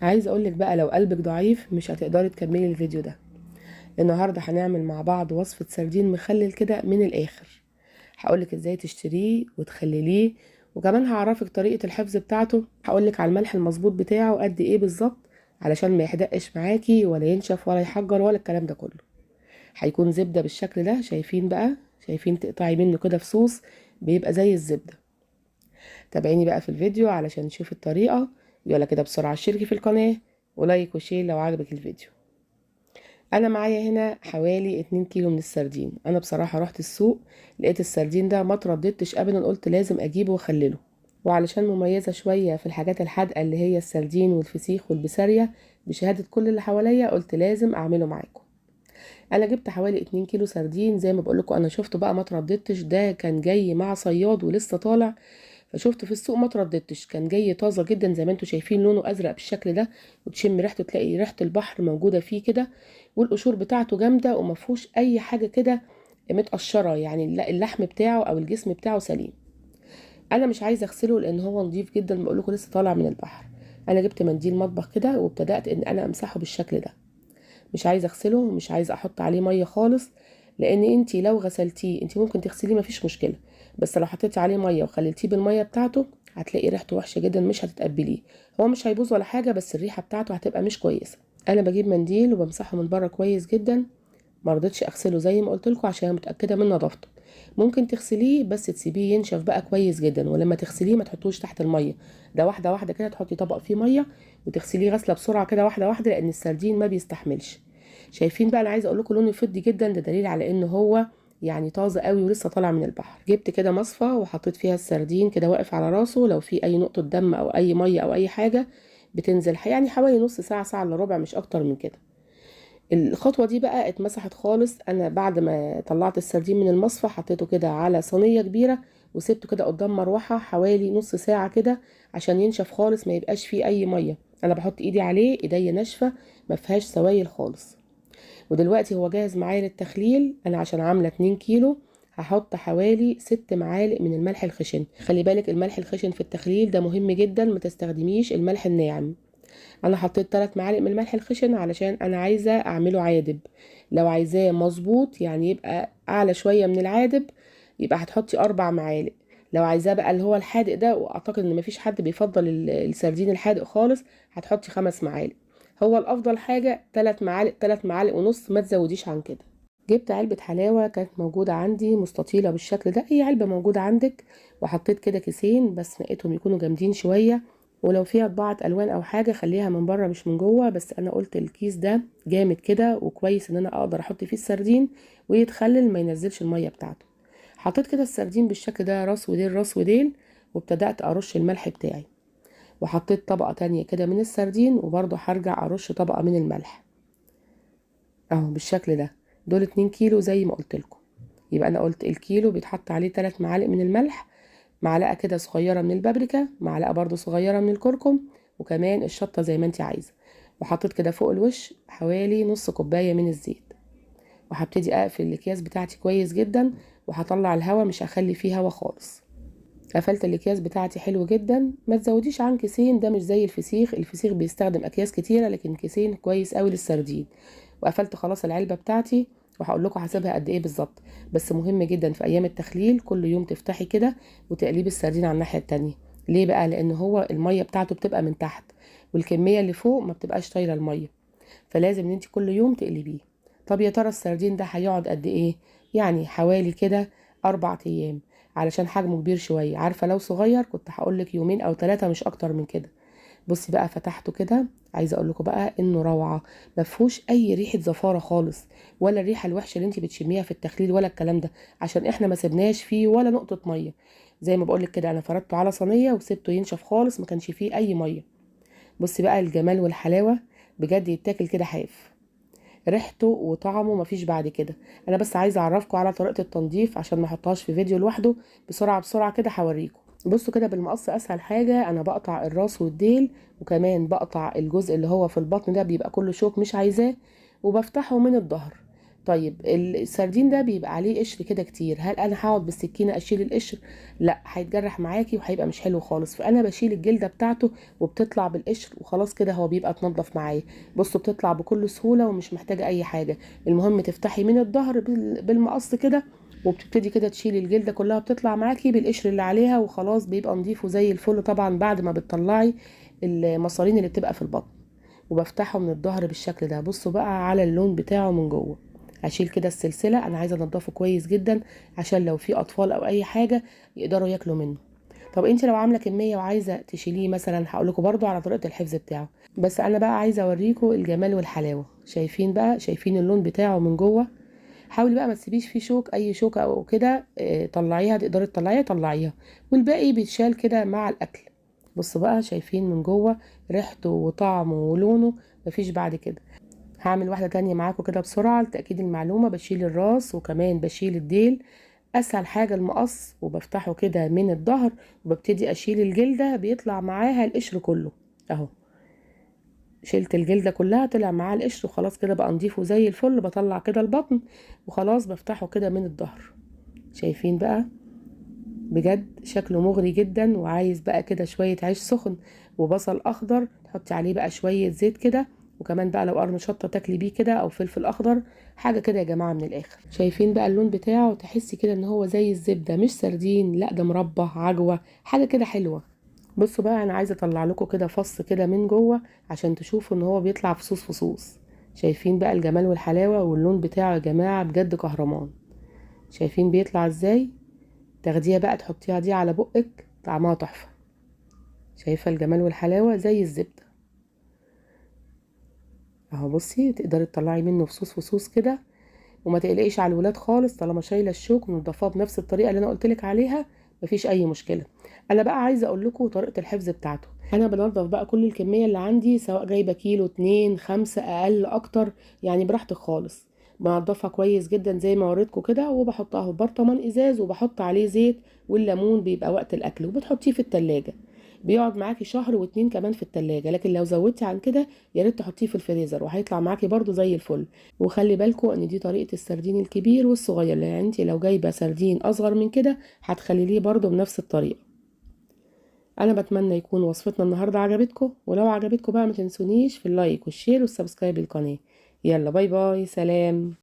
عايزه اقولك بقى لو قلبك ضعيف مش هتقدري تكملي الفيديو ده. النهارده هنعمل مع بعض وصفه سردين مخلل كده من الاخر. هقولك ازاي تشتريه وتخلليه، وكمان هعرفك طريقه الحفظ بتاعته. هقولك على الملح المظبوط بتاعه قد ايه بالظبط، علشان ما يحدقش معاكي ولا ينشف ولا يحجر ولا الكلام ده كله. هيكون زبده بالشكل ده، شايفين بقى؟ شايفين تقطعي منه كده فصوص بيبقى زي الزبده. تابعيني بقى في الفيديو علشان نشوف الطريقة. يلا كده بسرعة اشتركي في القناة ولايك وشير لو عجبك الفيديو. انا معايا هنا حوالي 2 كيلو من السردين. انا بصراحة رحت السوق لقيت السردين ده ما ترددتش ابدا، قلت لازم اجيبه واخلله. وعلشان مميزة شوية في الحاجات الحادقة اللي هي السردين والفسيخ والبسارية، بشهادة كل اللي حواليا قلت لازم اعمله معاكم. انا جبت حوالي 2 كيلو سردين زي ما بقولكم، انا شفته بقى ما ترددتش، ده كان جاي مع صياد ولسه طالع، فشفته في السوق ما ترددتش، كان جاي طازه جدا زي ما انتم شايفين، لونه ازرق بالشكل ده، وتشم ريحته تلاقي ريحه البحر موجوده فيه كده، والقشور بتاعته جامده وما فيهوش اي حاجه كده متقشره، يعني اللحم بتاعه او الجسم بتاعه سليم. انا مش عايزه اغسله لان هو نضيف جدا، بقول لكم لسه طالع من البحر. انا جبت منديل مطبخ كده وابتدات ان انا امسحه بالشكل ده. مش عايزه اغسله ومش عايزه احط عليه ميه خالص، لان انتي لو غسلتيه انتي ممكن تغسليه مفيش مشكله، بس لو حطيتي عليه ميه وخليتيه بالميه بتاعته هتلاقي ريحته وحشه جدا، مش هتتقبليه. هو مش هيبوظ ولا حاجه، بس الريحه بتاعته هتبقى مش كويسه. انا بجيب منديل وبمسحه من بره كويس جدا. ما رضيتش اغسله زي ما قلت لكم عشان متاكده من نظافته. ممكن تغسليه بس تسيبيه ينشف بقى كويس جدا، ولما تغسليه ما تحطوش تحت الميه، ده واحده واحده كده، تحطي طبق فيه ميه وتغسليه غسله بسرعه كده واحده واحده، لان السردين ما بيستحملش. شايفين بقى؟ انا عايزه اقول لكم لونه فضي جدا، ده دليل على ان هو يعني طازه قوي ولسه طالع من البحر. جبت كده مصفى وحطيت فيها السردين كده واقف على راسه، لو في اي نقطه دم او اي ميه او اي حاجه بتنزل، يعني حوالي نص ساعه، ساعه الا ربع، مش اكتر من كده. الخطوه دي بقى اتمسحت خالص. انا بعد ما طلعت السردين من المصفى حطيته كده على صينيه كبيره وسبته كده قدام مروحه حوالي نص ساعه كده عشان ينشف خالص، ما يبقاش فيه اي ميه. انا بحط ايدي عليه، ايديا ناشفه ما فيهاش سوائل خالص. ودلوقتي هو جاهز معايا للتخليل. انا عشان عامله 2 كيلو هحط حوالي 6 معالق من الملح الخشن. خلي بالك الملح الخشن في التخليل ده مهم جدا، ما تستخدميش الملح الناعم. انا حطيت 3 معالق من الملح الخشن علشان انا عايزه اعمله عادب. لو عايزاه مظبوط يعني يبقى اعلى شويه من العادب يبقى هتحطي 4 معالق. لو عايزاه بقى اللي هو الحادق ده، واعتقد ان مفيش حد بيفضل السردين الحادق خالص، هتحطي 5 معالق. هو الافضل حاجه 3 معالق، 3 معالق ونص، ما تزوديش عن كده. جبت علبة حلاوة كانت موجودة عندي مستطيلة بالشكل ده، اي علبة موجودة عندك، وحطيت كده كيسين بس نقيتهم يكونوا جامدين شوية. ولو فيها طباعة الوان او حاجة خليها من بره مش من جوه، بس انا قلت الكيس ده جامد كده وكويس ان انا اقدر احط فيه السردين ويتخلل ما ينزلش المية بتاعته. حطيت كده السردين بالشكل ده، راس وديل راس وديل، وابتدأت ارش الملح بتاعي. وحطيت طبقة تانية كده من السردين، وبرضه هرجع ارش طبقة من الملح اهو بالشكل ده. دول 2 كيلو زي ما قلت لكم. يبقى انا قلت الكيلو بيتحط عليه 3 معالق من الملح، معلقه كده صغيره من البابريكا، معلقه برضو صغيره من الكركم، وكمان الشطه زي ما انت عايزه. وحطيت كده فوق الوش حوالي نص كوبايه من الزيت. وهبتدي اقفل الاكياس بتاعتي كويس جدا، وهطلع الهواء، مش هخلي فيه هواء خالص. قفلت الاكياس بتاعتي حلو جدا. ما تزوديش عن كيسين، ده مش زي الفسيخ، الفسيخ بيستخدم اكياس كتيره، لكن كيسين كويس قوي للسردين. وقفلت خلاص العلبه بتاعتي، وهقول لكم هسيبها قد ايه بالظبط. بس مهم جدا في ايام التخليل كل يوم تفتحي كده وتقلبي السردين على الناحيه التانية. ليه بقى؟ لان هو الميه بتاعته بتبقى من تحت، والكميه اللي فوق ما بتبقاش طايله الميه، فلازم ان انت كل يوم تقلبيه. طب يا ترى السردين ده هيقعد قد ايه؟ يعني حوالي كده 4 ايام، علشان حجمه كبير شويه. عارفه لو صغير كنت هقولك يومين او 3، مش اكتر من كده. بصي بقى فتحته كده، عايزه اقول لكم بقى انه روعه، ما فيهوش اي ريحه زفاره خالص، ولا الريحه الوحشه اللي انت بتشميها في التخليل ولا الكلام ده، عشان احنا ما سبناش فيه ولا نقطه ميه. زي ما بقولك كده انا فردته على صينيه وسبته ينشف خالص، ما كانش فيه اي ميه. بصي بقى الجمال والحلاوه، بجد يتاكل كده حاف. ريحته وطعمه مفيش بعد كده. انا بس عايزه اعرفكم على طريقه التنظيف عشان ما احطهاش في فيديو لوحده. بسرعه بسرعه كده هوريكم. بصوا كده بالمقص اسهل حاجه. انا بقطع الراس والديل، وكمان بقطع الجزء اللي هو في البطن ده بيبقى كله شوك مش عايزاه، وبفتحه من الظهر. طيب السردين ده بيبقى عليه قشر كده كتير، هل انا هقعد بالسكينه اشيل القشر؟ لا، هيتجرح معاكي وهيبقى مش حلو خالص. فانا بشيل الجلده بتاعته وبتطلع بالقشر وخلاص كده هو بيبقى اتنضف معايا. بصوا بتطلع بكل سهوله ومش محتاجه اي حاجه. المهم تفتحي من الظهر بالمقص كده، وبتبتدي كده تشيلي الجلده كلها، بتطلع معاكي بالقشر اللي عليها وخلاص بيبقى نضيف وزي الفل. طبعا بعد ما بتطلعي المصارين اللي بتبقى في البطن. وبفتحه من الظهر بالشكل ده. بصوا بقى على اللون بتاعه من جوه. هشيل كده السلسله، انا عايزه انضفه كويس جدا عشان لو في اطفال او اي حاجه يقدروا ياكلوا منه. طب انت لو عامله كميه وعايزه تشيليه مثلا، هقول لكم برده على طريقه الحفظ بتاعه. بس انا بقى عايزه اوريكم الجمال والحلاوه. شايفين بقى، شايفين اللون بتاعه من جوه. حاولي بقى ما تسيبيش فيه شوك، اي شوكه او كده طلعيها، تقدري تطلعيها طلعيها، والباقي بيتشال كده مع الاكل. بصوا بقى شايفين من جوه ريحته وطعمه ولونه، مفيش بعد كده. هعمل واحدة تانية معاكم كده بسرعة لتأكيد المعلومة. بشيل الراس وكمان بشيل الديل. أسهل حاجة المقص، وبفتحه كده من الظهر وببتدي أشيل الجلدة، بيطلع معاها القشر كله أهو. شلت الجلدة كلها طلع معاها القشر وخلاص كده بقى نضيفه زي الفل. بطلع كده البطن وخلاص بفتحه كده من الظهر. شايفين بقى بجد شكله مغري جدا. وعايز بقى كده شوية عيش سخن وبصل اخضر، تحطي عليه بقى شوية زيت كده، وكمان بقى لو قرن شطة تاكلي بيه كده او فلفل اخضر. حاجة كده يا جماعة من الاخر. شايفين بقى اللون بتاعه، تحسي كده ان هو زي الزبدة، مش سردين، لا ده مربى عجوة، حاجة كده حلوة. بصوا بقى انا عايزة اطلع لكم كده فص كده من جوه عشان تشوفوا ان هو بيطلع فصوص فصوص. شايفين بقى الجمال والحلاوة واللون بتاعه يا جماعة بجد كهرمان. شايفين بيطلع ازاي؟ تاخديها بقى تحطيها دي على بقك، طعمها تحفة. شايفة الجمال والحلاوة زي الزبدة اهو. بصي تقدري تطلعي منه فصوص فصوص كده، وما تقلقيش على الولاد خالص طالما شايله الشوك ومنضفاه بنفس الطريقه اللي انا قلتلك عليها، مفيش اي مشكله. انا بقى عايزه اقول لكم طريقه الحفظ بتاعته. انا بنضف بقى كل الكميه اللي عندي، سواء جايبه كيلو 2 5 اقل اكتر، يعني براحتك خالص. بنضفها كويس جدا زي ما وريتكم كده، وبحطها في برطمان ازاز وبحط عليه زيت والليمون، بيبقى وقت الاكل، وبتحطيه في التلاجة. بيقعد معاكي شهر واتنين كمان في التلاجة، لكن لو زودتي عن كده يا ريت تحطيه في الفريزر وهيطلع معاكي برضو زي الفل. وخلي بالكوا ان دي طريقة السردين الكبير والصغير، يعني انت لو جايبة سردين اصغر من كده هتخليه برضو بنفس الطريقة. انا بتمنى يكون وصفتنا النهاردة عجبتكم، ولو عجبتكم بقى ما تنسونيش في اللايك والشير والسبسكرايب للقناة. يلا باي باي، سلام.